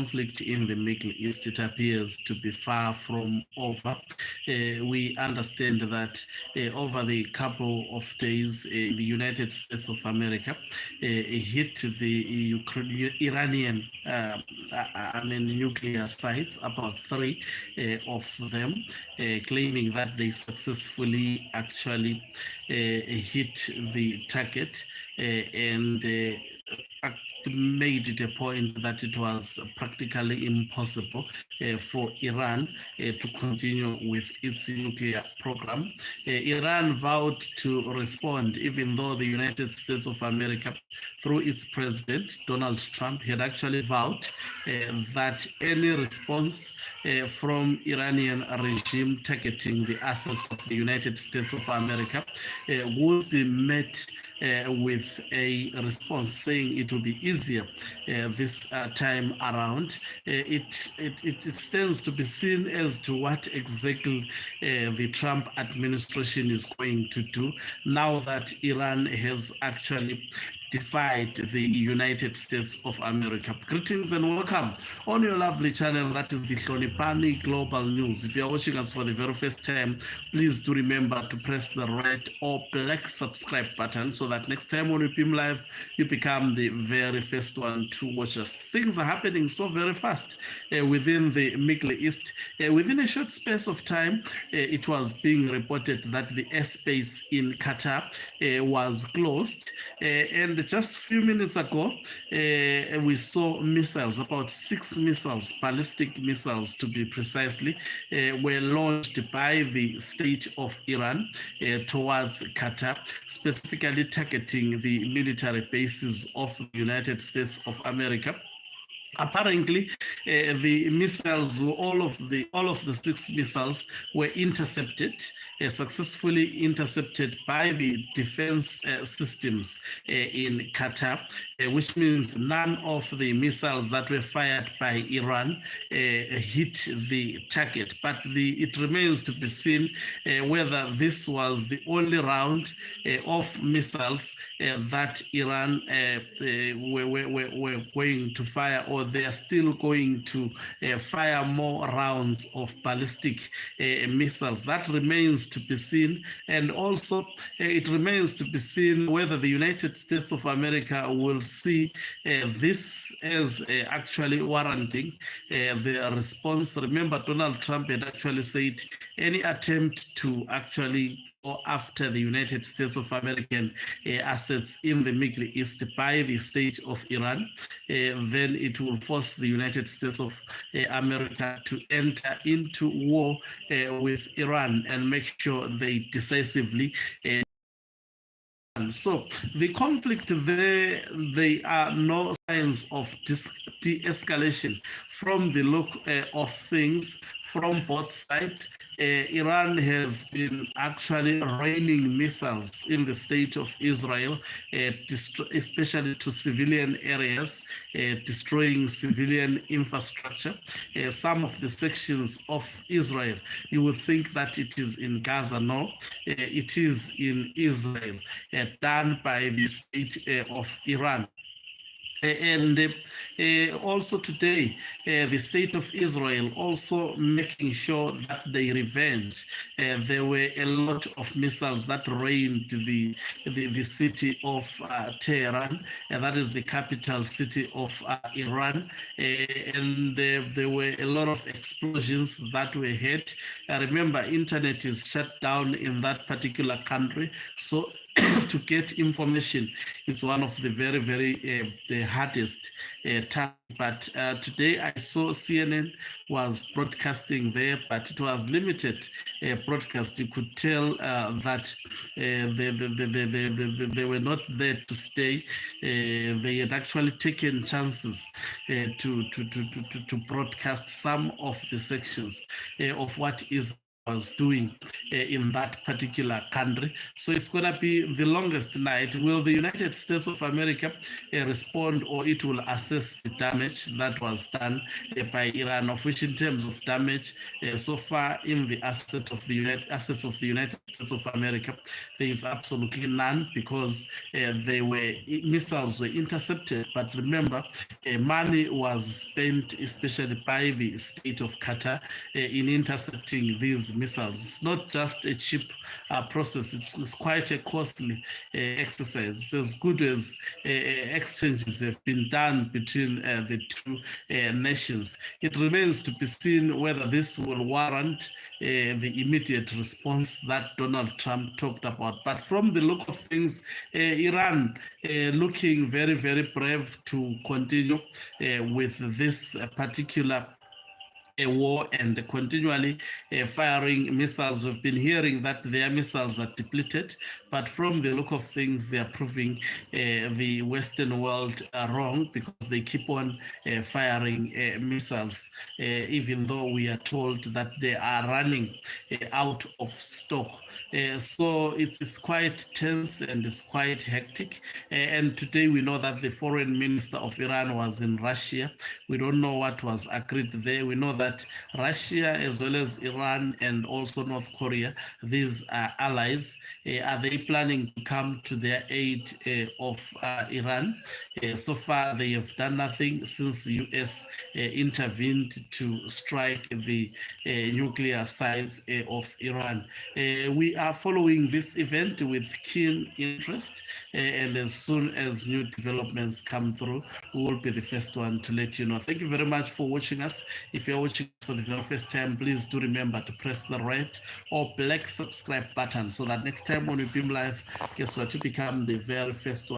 conflict in the Middle East, it appears to be far from over. We understand that over the couple of days, the United States of America hit the Iranian nuclear sites, about 3 of them, claiming that they successfully actually hit the target and made it a point that it was practically impossible for Iran to continue with its nuclear program. Iran vowed to respond, even though the United States of America, through its president, Donald Trump, had actually vowed that any response from Iranian regime targeting the assets of the United States of America would be met with a response saying it will be easier this time around. It stands to be seen as to what exactly the Trump administration is going to do now that Iran has actually defied the United States of America. Greetings and welcome on your lovely channel, that is the Hlonipani Global News. If you are watching us for the very first time, please do remember to press the red or black subscribe button so that next time when we beam live, you become the very first one to watch us. Things are happening so very fast within the Middle East. Within a short space of time, it was being reported that the airspace in Qatar was closed, and just a few minutes ago, we saw missiles, about 6 missiles, ballistic missiles to be precisely, were launched by the state of Iran towards Qatar, specifically targeting the military bases of the United States of America. Apparently, the missiles, all of the 6 missiles were intercepted, successfully intercepted by the defense systems in Qatar, which means none of the missiles that were fired by Iran hit the target. But it remains to be seen whether this was the only round of missiles that Iran were going to fire, or they are still going to fire more rounds of ballistic missiles. That remains to be seen. And also, it remains to be seen whether the United States of America will see this as actually warranting the response. Remember, Donald Trump had actually said any attempt to actually go after the United States of American assets in the Middle East by the state of Iran, then it will force the United States of America to enter into war with Iran and make sure they decisively so the conflict there are no signs of de-escalation from the look of things from both sides. Iran has been actually raining missiles in the state of Israel, especially to civilian areas, destroying civilian infrastructure. Some of the sections of Israel, you would think that it is in Gaza. No, it is in Israel, done by the state of Iran. And also today, the state of Israel also making sure that they revenge. There were a lot of missiles that rained the city of Tehran, and that is the capital city of Iran. And there were a lot of explosions that were hit. Remember, internet is shut down in that particular country, so to get information, it's one of the very, very the hardest tasks. But today I saw CNN was broadcasting there, but it was limited broadcast. You could tell that they were not there to stay. They had actually taken chances to broadcast some of the sections of what is was doing in that particular country. So it's going to be the longest night. Will the United States of America respond, or it will assess the damage that was done by Iran, of which in terms of damage so far in the assets of the United States of America, there is absolutely none, because missiles were intercepted. But remember, money was spent, especially by the state of Qatar, in intercepting these missiles. It's not just a cheap process, it's quite a costly exercise. It's as good as exchanges have been done between the two nations. It remains to be seen whether this will warrant the immediate response that Donald Trump talked about. But from the look of things, Iran looking very, very brave to continue with this particular a war and continually firing missiles. We've been hearing that their missiles are depleted, but from the look of things, they are proving the Western world wrong, because they keep on firing missiles, even though we are told that they are running out of stock. So it's quite tense and it's quite hectic. And today we know that the foreign minister of Iran was in Russia. We don't know what was agreed there. We know that Russia, as well as Iran and also North Korea, these are allies. Are they planning to come to their aid of Iran? So far, they have done nothing since the US intervened to strike the nuclear sites of Iran. We are following this event with keen interest, and as soon as new developments come through, we will be the first one to let you know. Thank you very much for watching us. If you're watching for the very first time, please do remember to press the red or black subscribe button, so that next time when we beam live, guess what, you become the very first one